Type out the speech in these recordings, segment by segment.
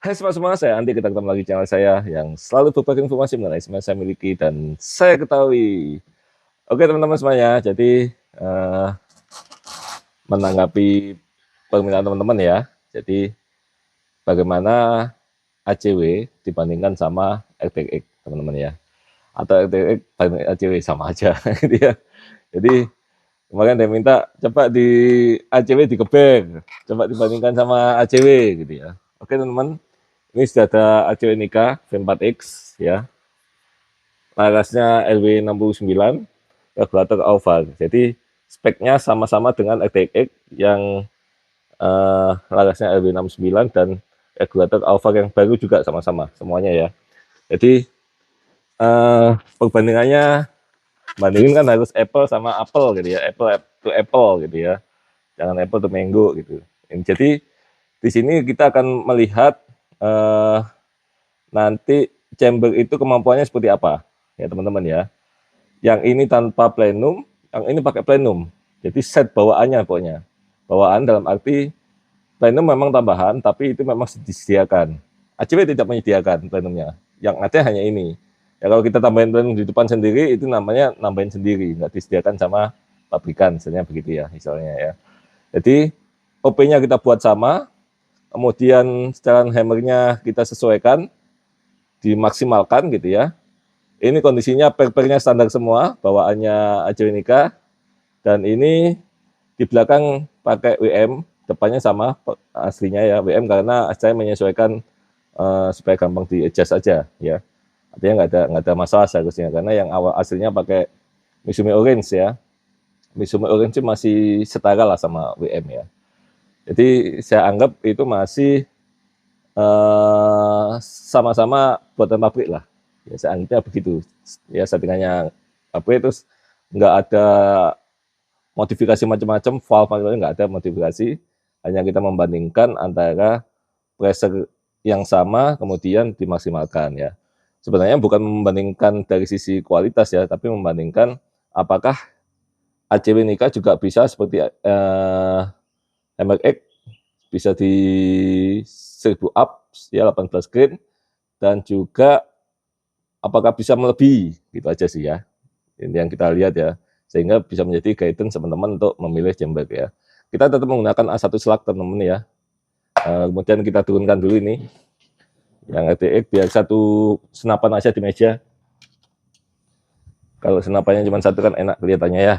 Hai semua, saya Andi, kita ketemu lagi di channel saya yang selalu berbagi informasi mengenai semua yang saya miliki dan saya ketahui. Oke teman-teman semuanya, jadi menanggapi permintaan teman-teman ya, jadi bagaimana ACW dibandingkan sama RTX teman-teman ya, atau RTX banding ACW sama aja gitu ya. Jadi kemarin dia minta coba di ACW dikebek, coba dibandingkan sama ACW gitu ya. Oke teman-teman, ini sudah ada ACW Nika V4X ya, larasnya LW69, regulator oval. Jadi speknya sama-sama dengan RTX yang larasnya LW69 dan regulator oval yang baru juga sama-sama semuanya ya. Jadi perbandingannya, bandingin kan harus apple sama apple gitu ya, apple to apple gitu ya, jangan apple to mango gitu. Jadi di sini kita akan melihat nanti chamber itu kemampuannya seperti apa ya teman-teman ya. Yang ini tanpa plenum, yang ini pakai plenum. Jadi set bawaannya pokoknya. Bawaan dalam arti plenum memang tambahan, tapi itu memang disediakan. ACW tidak menyediakan plenumnya. Yang ada hanya ini. Ya kalau kita tambahin plenum di depan sendiri, itu namanya nambahin sendiri, nggak disediakan sama pabrikan, sebenarnya begitu ya, misalnya ya. Jadi OP-nya kita buat sama, kemudian setelan hammernya kita sesuaikan, dimaksimalkan gitu ya. Ini kondisinya per-pernya standar semua, bawaannya Ajoinica, dan ini di belakang pakai WM, depannya sama aslinya ya WM karena saya menyesuaikan supaya gampang di adjust aja ya. Artinya nggak ada masalah seharusnya karena yang awal aslinya pakai Misumi Orange ya. Misumi Orange masih setara lah sama WM ya. Jadi saya anggap itu masih sama-sama buatan pabrik lah. Ya, saya anggapnya begitu. Ya settingannya pabrik, terus nggak ada modifikasi macam-macam, valve nggak ada modifikasi. Hanya kita membandingkan antara pressure yang sama kemudian dimaksimalkan ya. Sebenarnya bukan membandingkan dari sisi kualitas ya, tapi membandingkan apakah ACW Nika juga bisa seperti MRX, bisa di 1000 up ya, 18 grade, dan juga apakah bisa melebihi, gitu aja sih ya. Ini yang kita lihat ya, sehingga bisa menjadi guidance teman-teman untuk memilih chamber ya. Kita tetap menggunakan A1 slug teman-teman ya. Kemudian kita turunkan dulu ini yang RTX biar satu senapan aja di meja. Kalau senapannya cuma satu kan enak kelihatannya ya.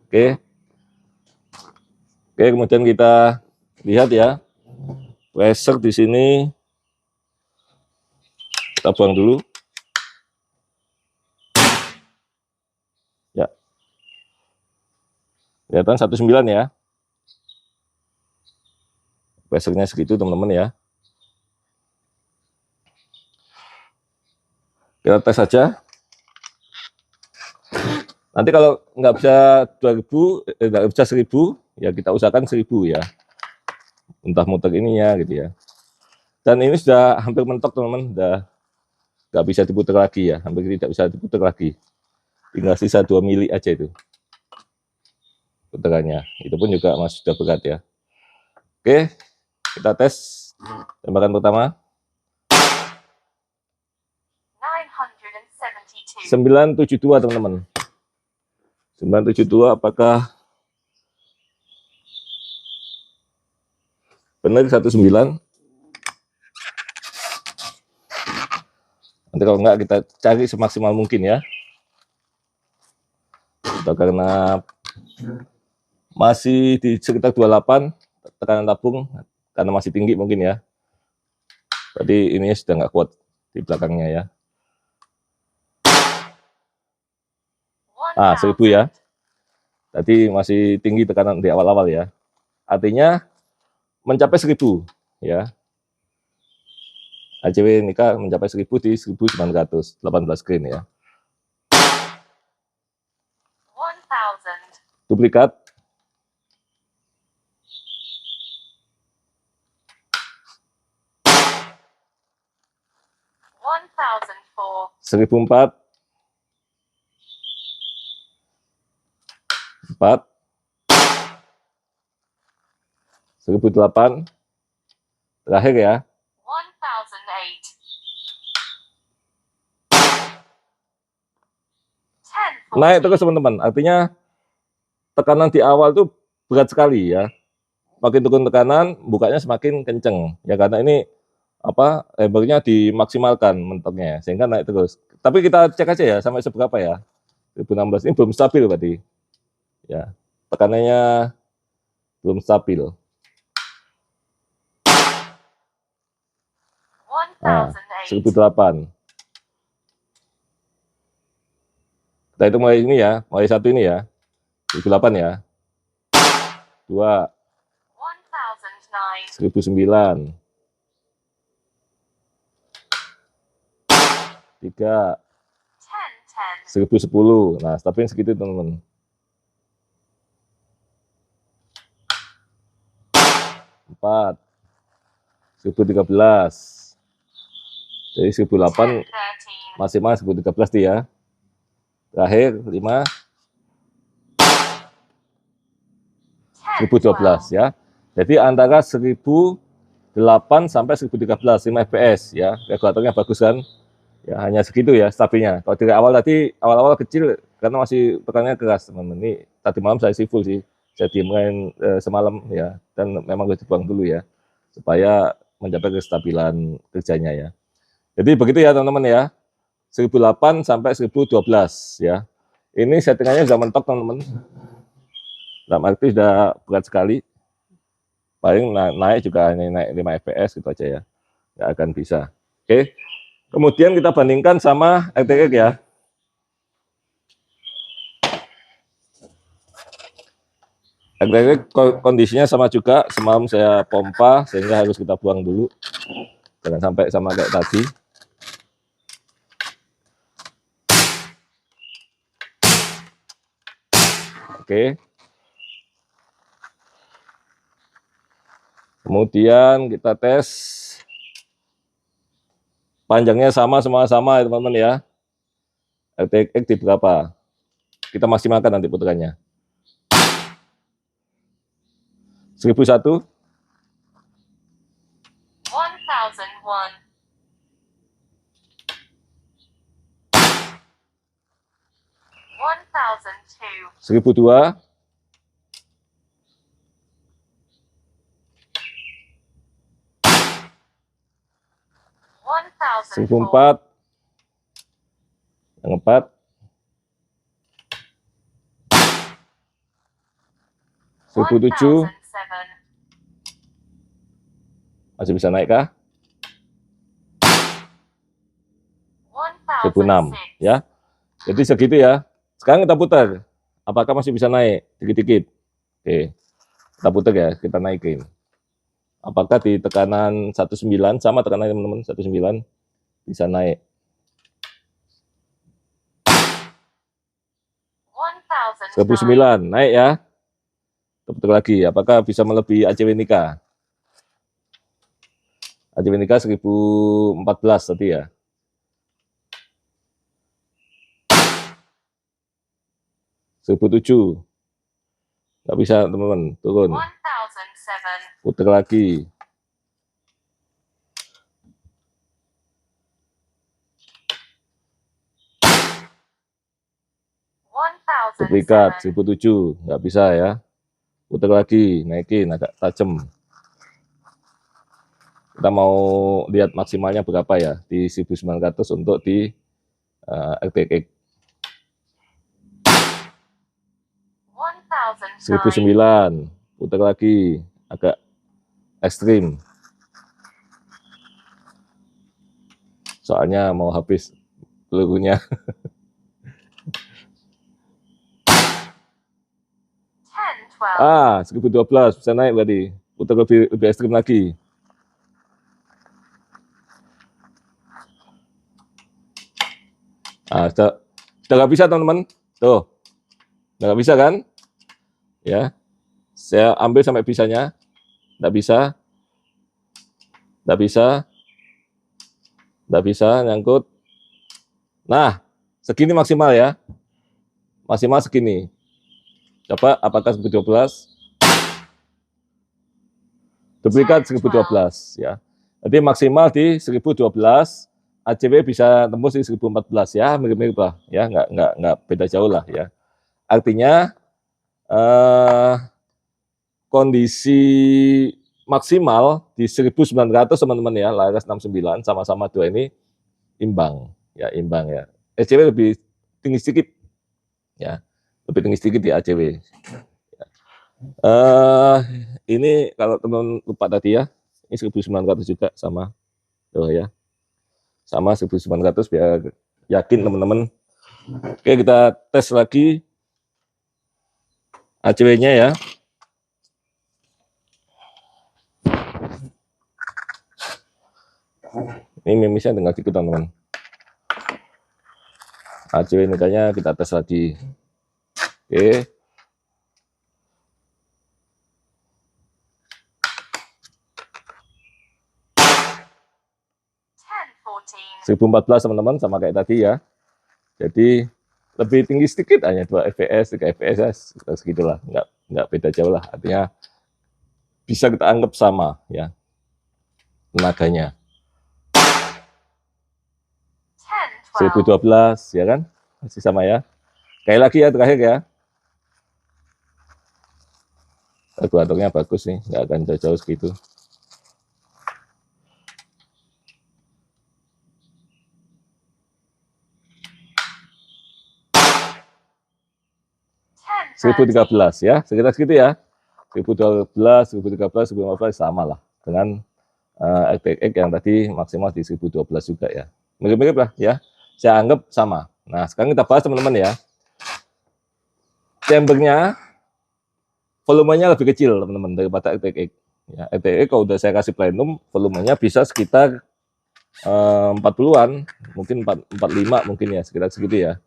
Oke. Oke, kemudian kita lihat ya. Pressure di sini kita buang dulu. Ya. Kelihatan 19 ya. Pressure-nya segitu teman-teman ya. Kita tes saja. Nanti kalau nggak bisa 2000, nggak bisa 1000, ya kita usahakan 1000 ya. Entah muter ininya gitu ya. Dan ini sudah hampir mentok teman-teman, udah nggak bisa diputar lagi ya, hampir tidak bisa diputar lagi. Tinggal sisa 2 mili aja itu putarannya. Itu pun juga masih sudah berat ya. Oke, kita tes tembakan pertama. 972 teman-teman. 972 apakah benar 19? Nanti kalau enggak kita cari semaksimal mungkin ya. Kita karena masih di sekitar 28 tekanan tabung karena masih tinggi mungkin ya. Jadi ini sudah nggak kuat di belakangnya ya. 1000 ya. Tadi masih tinggi tekanan di awal-awal ya. Artinya mencapai 1000 ya. ACW Nika mencapai 1000 di 1918 grain ya. Duplikat. 1004. 4. 1008. Terakhir ya. naik terus teman-teman. Artinya tekanan di awal tuh berat sekali ya. Makin turun tekanan, bukanya semakin kenceng ya, karena ini apa, lebarnya dimaksimalkan mentoknya sehingga naik terus. Tapi kita cek aja ya sampai seberapa ya. 2016 ini belum stabil berarti ya, tekanannya belum stabil. Nah, 1008. Kita itu mulai ini ya, mulai satu ini ya, 1008 ya. 2, 1009. 3, 1010. Nah, stopin segitu teman-teman. 4, 1013. Jadi 1008 maksimal 1013 dia ya. Terakhir 5, 1012 ya. Jadi antara 1008 sampai 1013, 5 fps ya. Regulatornya bagus kan? Ya hanya segitu ya stabilnya. Kalau dari awal tadi, awal-awal kecil karena masih tekanannya keras teman-teman. Ini tadi malam saya full sih, saya diemain semalam ya, dan memang harus dibuang dulu ya supaya mencapai kestabilan kerjanya ya. Jadi begitu ya teman-teman ya, 1008 sampai 1012 ya. Ini settingannya sudah mentok teman-teman. Dalam arti sudah berat sekali. Paling naik juga hanya naik 5 fps gitu aja ya, nggak akan bisa. Oke. Kemudian kita bandingkan sama RTX ya. RTX kondisinya sama juga, semalam saya pompa sehingga harus kita buang dulu. Jangan sampai sama kayak tadi. Oke. Kemudian kita tes. Panjangnya sama ya teman-teman ya. RTX di berapa? Kita maksimalkan nanti putarannya. 1001. 1002. 1004. Yang 4. 1007. Masih bisa naik kah? 1006 ya. Jadi segitu ya. Sekarang kita putar. Apakah masih bisa naik dikit-dikit? Oke. Kita putar ya, kita naikin. Apakah di tekanan 19 sama tekanan teman-teman 19 bisa naik? 1009 naik ya. Kita putar lagi. Apakah bisa melebihi ACW Nika? ACW Nika 1014 tadi ya. 1007. Nggak bisa teman-teman, turun. Putar lagi. Duplikat 1007, nggak bisa ya. Putar lagi, naikin agak tajam. Kita mau lihat maksimalnya berapa ya di 1900 untuk di RTX. 1009, putar lagi, agak ekstrim. Soalnya mau habis pelurunya. 1012 bisa naik berarti. Putar lebih ekstrim lagi. Sudah nggak bisa teman-teman. Tuh, nggak bisa kan? Ya, saya ambil sampai bisanya. Nggak bisa. Nggak bisa. Nggak bisa nyangkut. Nah, segini maksimal ya. Maksimal segini. Coba apakah 1012? Duplikat 1012 ya. Jadi maksimal di 1012 ACW bisa tembus di 1014 ya, mirip-mirip lah ya, nggak beda jauh lah ya. Artinya kondisi maksimal di 1900 teman-teman ya, laras 69 sama-sama dua ini imbang ya. ACW lebih tinggi sedikit ya, lebih tinggi sedikit di ACW. Ini kalau teman lupa tadi ya, ini 1900 juga sama tuh ya, sama 1900 biar yakin teman-teman. Oke, kita tes lagi ACW-nya ya. Ini mimisnya tinggal dikit teman-teman. ACW nilainya kita tes lagi. Oke. 1014 teman-teman, sama kayak tadi ya. Jadi lebih tinggi sedikit, hanya 2 fps, 3 fps, segitulah, nggak beda jauh lah. Artinya bisa kita anggap sama ya tenaganya. 1012 ya kan, masih sama ya. Sekali lagi ya, terakhir ya. Regulatornya bagus nih, nggak akan jauh-jauh segitu. (1013) ya, sekitar segitu ya. 1012, 1013, 1015 sama lah dengan RTX yang tadi maksimal di 1012 juga ya. Mirip-mirip lah ya. Saya anggap sama. Nah, sekarang kita bahas teman-teman ya. Chambernya volumenya lebih kecil teman-teman daripada RTX. Ya, RTX kalau udah saya kasih plenum, volumenya bisa sekitar 40-an, mungkin 45 mungkin ya, sekitar segitu ya.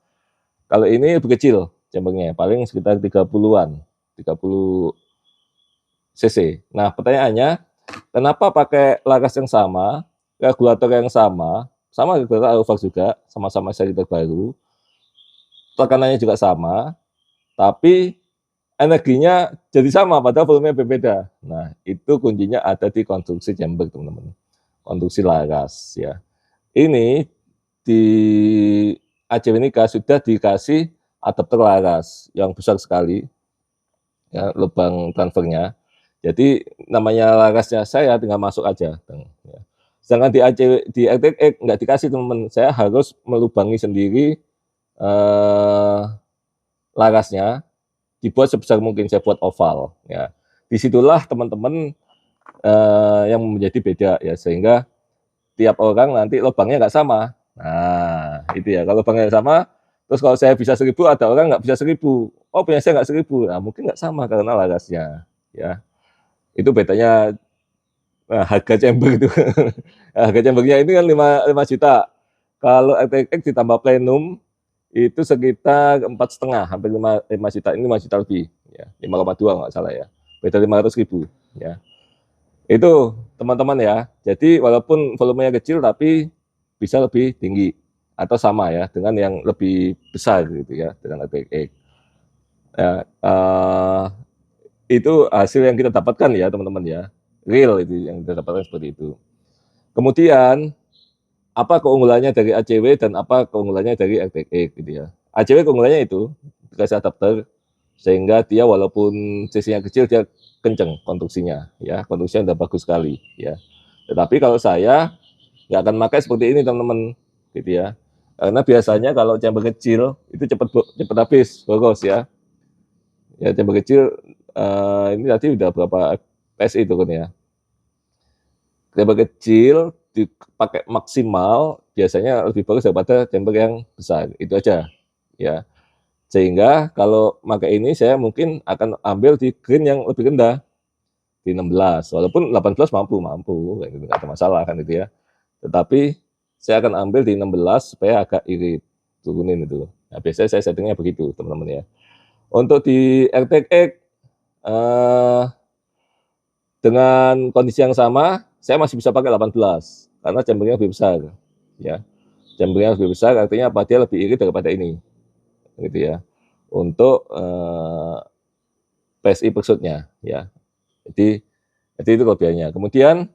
Kalau ini lebih kecil chambernya, paling sekitar 30-an, 30 cc. Nah, pertanyaannya, kenapa pakai laras yang sama, regulator yang sama regulator Aluvax juga, sama-sama seri terbaru, tekanannya juga sama, tapi energinya jadi sama, padahal volumenya berbeda. Nah, itu kuncinya ada di konstruksi chamber, teman-teman. Konstruksi laras, ya. Ini di ACW Nika sudah dikasih adapter laras yang besar sekali, ya, lubang transfernya. Jadi namanya larasnya saya tinggal masuk aja. Ya. Sedangkan di ACW, di RTX nggak dikasih teman-teman, saya harus melubangi sendiri larasnya, dibuat sebesar mungkin, saya buat oval ya. Disitulah teman-teman yang menjadi beda ya, sehingga tiap orang nanti lubangnya nggak sama. Nah itu ya, kalau lubangnya sama, terus kalau saya bisa 1000, ada orang nggak bisa 1000, oh punya saya nggak 1000, nah mungkin nggak sama karena larasnya ya. Itu bedanya harga chamber itu. Harga chambernya ini kan 5 juta, kalau RTX ditambah plenum itu sekitar 4,5, hampir 5 juta, ini 5 juta lebih ya, 5,2 nggak salah ya, beda 500.000 ya. Itu teman-teman ya, jadi walaupun volumenya kecil tapi bisa lebih tinggi atau sama ya dengan yang lebih besar gitu ya, dengan RTX ya. Itu hasil yang kita dapatkan ya teman-teman ya, real itu yang kita dapatkan seperti itu. Kemudian apa keunggulannya dari ACW dan apa keunggulannya dari RTX gitu ya. ACW keunggulannya itu dikasih adapter sehingga dia walaupun cc-nya kecil dia kenceng konstruksinya ya, konstruksinya udah bagus sekali ya. Tetapi kalau saya nggak akan pakai seperti ini teman-teman gitu ya, karena biasanya kalau chamber kecil itu cepat habis boros ya. Ya chamber kecil ini tadi udah berapa PSI itu kan ya. Chamber kecil dipakai maksimal biasanya lebih bagus daripada chamber yang besar, itu aja ya. Sehingga kalau pakai ini saya mungkin akan ambil di green yang lebih rendah di 16, walaupun 18 mampu gitu, nggak ada masalah kan itu ya. Tetapi saya akan ambil di 16 supaya agak irit, turunin itu. Nah, biasanya saya settingnya begitu teman-teman ya. Untuk di RTX dengan kondisi yang sama saya masih bisa pakai 18 karena chambernya lebih besar ya. Chambernya lebih besar artinya apa, dia lebih irit daripada ini gitu ya, untuk PSI maksudnya ya. Jadi itu kelebihannya. Kemudian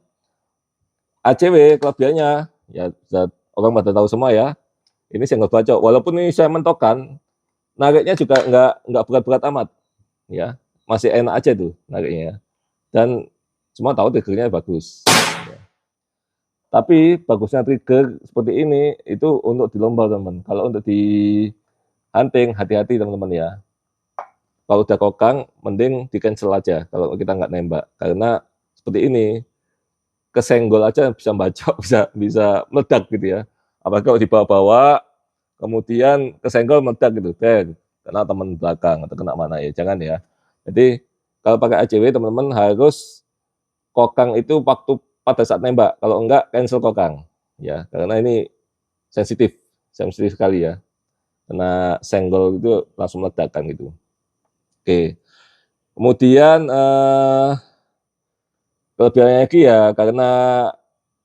ACW kelebihannya ya, zat orang pada tahu semua ya. Ini senggol bacok. Walaupun ini saya mentokkan, nariknya juga nggak berat-berat amat, ya. Masih enak aja tuh nariknya. Dan semua tahu triggernya bagus. Ya. Tapi bagusnya trigger seperti ini itu untuk di lomba teman-teman. Kalau untuk di hunting hati-hati teman-teman ya. Kalau udah kokang, mending di cancel aja kalau kita nggak nembak. Karena seperti ini, kesenggol aja bisa bacok, bisa meledak gitu ya. Apalagi kalau dibawa-bawa, kemudian kesenggol meledak gitu, kena teman belakang atau kena mana ya, jangan ya. Jadi kalau pakai ACW teman-teman harus kokang itu waktu pada saat nembak, kalau enggak cancel kokang ya, karena ini sensitif sekali ya. Kena senggol itu langsung meledakkan gitu. Oke. Kemudian kelebihannya lagi ya karena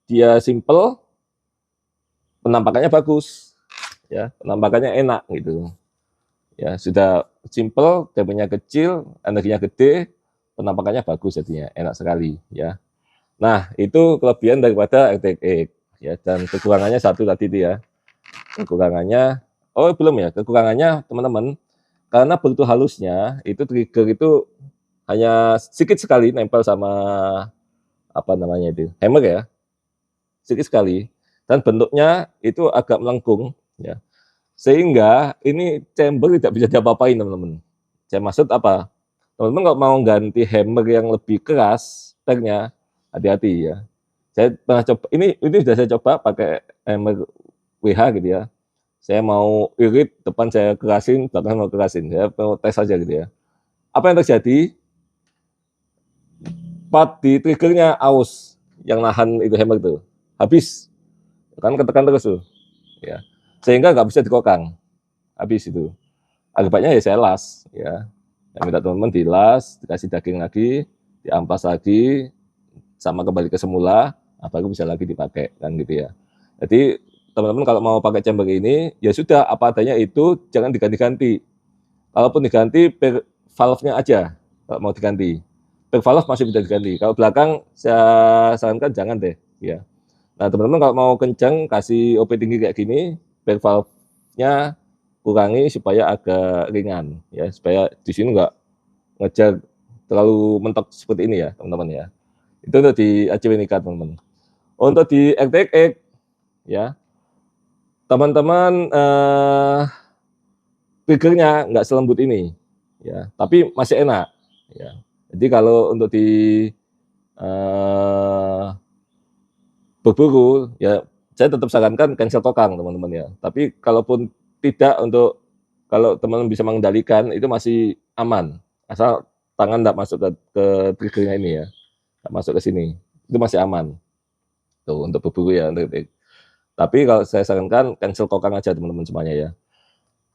dia simple, penampakannya bagus, ya penampakannya enak gitu. Ya sudah simple, damage-nya kecil, energinya gede, penampakannya bagus jadinya, enak sekali ya. Nah itu kelebihan daripada RTX ya, dan kekurangannya satu tadi itu ya. Kekurangannya, oh belum ya, kekurangannya teman-teman, karena begitu halusnya itu trigger itu hanya sedikit sekali nempel sama apa namanya itu hammer ya, sedikit sekali, dan bentuknya itu agak melengkung ya, sehingga ini chamber tidak bisa diapa-apain teman-teman. Saya maksud apa, teman-teman kalau mau ganti hammer yang lebih keras speknya, hati-hati ya. Saya pernah coba, ini sudah saya coba pakai hammer WH gitu ya. Saya mau irit, depan saya kerasin, belakang mau kerasin, saya mau tes aja gitu ya. Apa yang terjadi? Part di triggernya aus, yang nahan itu hammer itu habis, kan ketekan terus tuh, ya, sehingga nggak bisa dikokang, habis itu. Akibatnya ya saya las, ya, saya minta teman-teman dilas, dikasih daging lagi, diamplas lagi, sama kembali ke semula, baru bisa lagi dipakai, kan gitu ya. Jadi teman-teman kalau mau pakai chamber ini, ya sudah apa adanya itu, jangan diganti-ganti. Kalaupun diganti, per valve-nya aja, kalau mau diganti. Per valve masih bisa diganti. Kalau belakang, saya sarankan jangan deh, ya. Nah teman-teman kalau mau kencang, kasih OP tinggi kayak gini, per valve-nya kurangi supaya agak ringan, ya, supaya di sini nggak ngejar terlalu mentok seperti ini ya teman-teman ya. Itu untuk di ACW Nikah teman-teman. Untuk di RTX ya, teman-teman triggernya nggak selembut ini ya, tapi masih enak ya. Jadi kalau untuk di berburu ya, saya tetap sarankan cancel kokang teman-teman ya. Tapi kalaupun tidak, untuk kalau teman-teman bisa mengendalikan itu masih aman, asal tangan tidak masuk ke triggernya ini ya, tidak masuk ke sini, itu masih aman tuh untuk berburu ya. Tapi kalau saya sarankan cancel kokang aja teman-teman semuanya ya.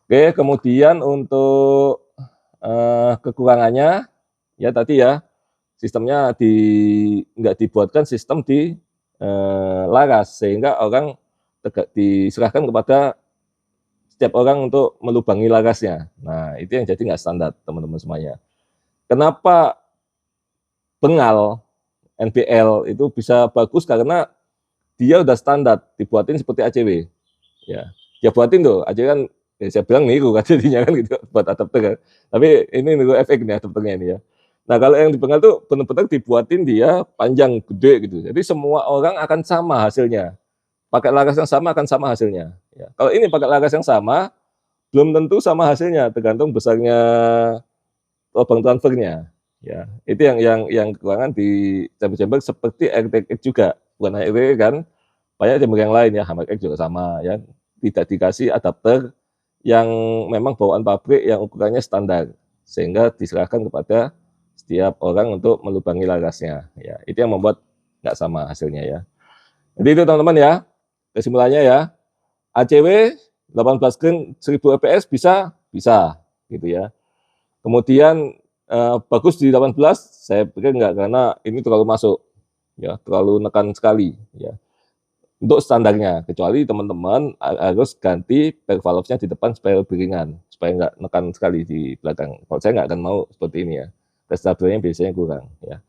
Oke, kemudian untuk kekurangannya ya tadi ya, sistemnya nggak dibuatkan sistem di laras, sehingga orang diserahkan kepada setiap orang untuk melubangi larasnya. Nah itu yang jadi nggak standar teman-teman semuanya. Kenapa bengal NPL itu bisa bagus, karena dia udah standar dibuatin seperti ACW ya. Dia buatin tuh ACW kan, ya saya bilang niru kan jadinya kan gitu buat adapter kan. Tapi ini niru efek nih adapternya ini ya. Nah kalau yang di bengal tuh benar-benar dibuatin dia panjang gede gitu. Jadi semua orang akan sama hasilnya. Pakai laras yang sama akan sama hasilnya. Ya. Kalau ini pakai laras yang sama, belum tentu sama hasilnya, tergantung besarnya lubang transfernya. Ya, itu yang kekurangan di chamber-chamber seperti RTX juga, bukan hanya RTX kan, banyak chamber yang lain ya, HMX juga sama ya, tidak dikasih adapter yang memang bawaan pabrik yang ukurannya standar, sehingga diserahkan kepada setiap orang untuk melubangi larasnya. Ya, itu yang membuat nggak sama hasilnya ya. Jadi itu teman-teman ya, kesimpulannya ya, ACW 18 screen 1000 fps bisa gitu ya. Kemudian bagus di 18, saya pikir enggak, karena ini terlalu masuk ya, terlalu nekan sekali ya untuk standarnya, kecuali teman-teman harus ganti per valve-nya di depan supaya lebih ringan, supaya enggak nekan sekali di belakang. Kalau saya enggak akan mau seperti ini ya, stabilnya biasanya kurang ya.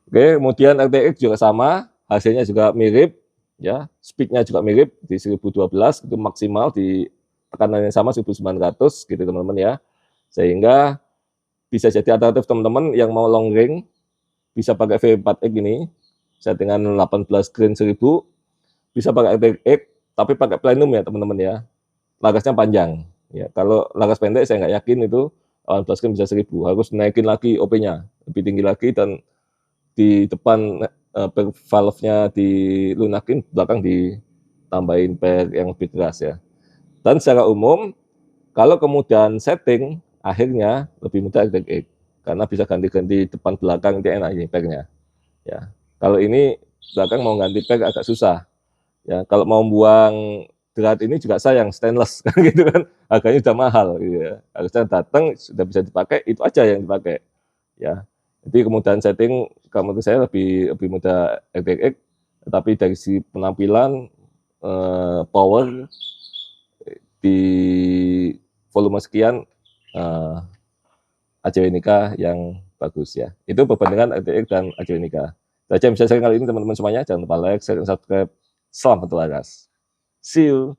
Oke, kemudian RTX juga sama, hasilnya juga mirip ya. Speed-nya juga mirip di 1012 itu maksimal di tekanan yang sama 1900 gitu teman-teman ya. Sehingga bisa jadi alternatif teman-teman yang mau long range bisa pakai V4X ini settingan 18 grain 1000, bisa pakai RTX tapi pakai Plenum ya teman-teman ya. Larasnya panjang. Ya, kalau laras pendek saya nggak yakin itu 18 grain bisa 1000. Harus naikin lagi OP-nya lebih tinggi lagi dan di depan valve-nya dilunakin, belakang ditambahin per yang lebih keras ya. Dan secara umum kalau kemudian setting akhirnya lebih mudah RTX karena bisa ganti-ganti depan belakang itu enak ini pernya ya. Kalau ini belakang mau ganti per agak susah ya. Kalau mau buang drat ini juga sayang stainless kan gitu kan, harganya sudah mahal gitu ya. Harusnya datang sudah bisa dipakai, itu aja yang dipakai ya. Jadi kemudahan setting kalau menurut saya lebih mudah RTX, tetapi dari sisi penampilan power di volume sekian ACW Nikah yang bagus ya. Itu perbandingan RTX dan ACW Nikah. Saja bisa saya kali ini teman-teman semuanya, jangan lupa like, share, dan subscribe. Selamat berlaras. See you.